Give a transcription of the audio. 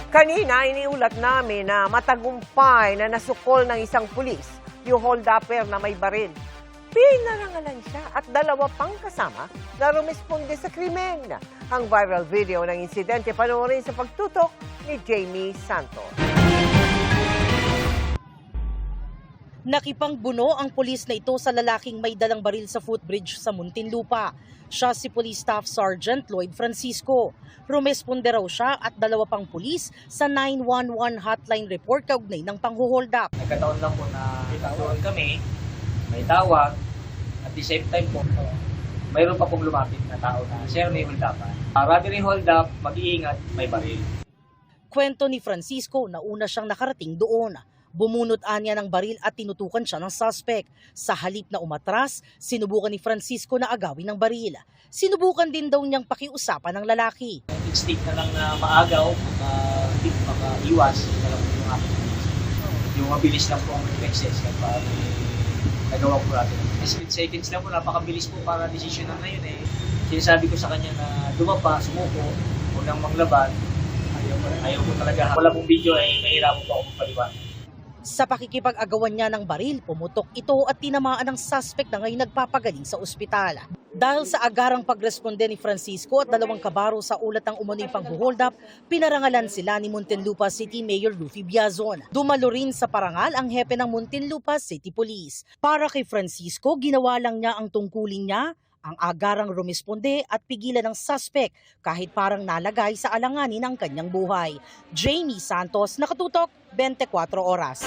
Kanina, iniulat namin na matagumpay na nasukol ng isang pulis yung hold-upper na may baril. Pinarangalan siya at dalawa pang kasama na rumisponde sa krimen. Ang viral video ng insidente panoorin sa pagtutok ni Jamie Santos. Nakipangbuno ang pulis na ito sa lalaking may dalang baril sa footbridge sa Muntinlupa. Siya si Police Staff Sergeant Lloyd Francisco. Rumesponde raw siya at dalawa pang pulis sa 911 hotline report kaugnay ng panghuhold up. Nagkataon lang po na doon kami, may tawag, at the same time po, mayroon pa pong lumapit na tao na, "Sir, may hold up." Rather than hold up, mag-iingat, may baril. Kwento ni Francisco na una siyang nakarating doon. Bumunot niya ng baril at tinutukan siya ng suspect. Sa halip na umatras, sinubukan ni Francisco na agawin ng baril. Sinubukan din daw niyang pakiusapan ng lalaki. Instinct na lang na maagaw, makaiwas, na lang po yung aking yung mabilis lang po ang reflexes kapag nagawa po natin. Split seconds lang po, napakabilis po para desisyonan na yun eh. Sinasabi ko sa kanya na dumapa, sumuko, huwag nang maglaban. Ayaw ko talaga. Wala pong video ay mahirapan po ako magpaliwanag. Sa pakikipag-agawan niya ng baril, pumutok ito at tinamaan ng suspect na ngayon nagpapagaling sa ospital. Dahil sa agarang pagresponde ni Francisco at dalawang kabaro sa ulat ng umano'y panghuhold up, pinarangalan sila ni Muntinlupa City Mayor Rufy Biazon. Dumalo rin sa parangal ang hepe ng Muntinlupa City Police. Para kay Francisco, ginawa lang niya ang tungkulin niya, ang agarang rumisponde at pigilan ng suspect kahit parang nalagay sa alanganin ang kanyang buhay. Jamie Santos, Nakatutok, 24 Oras.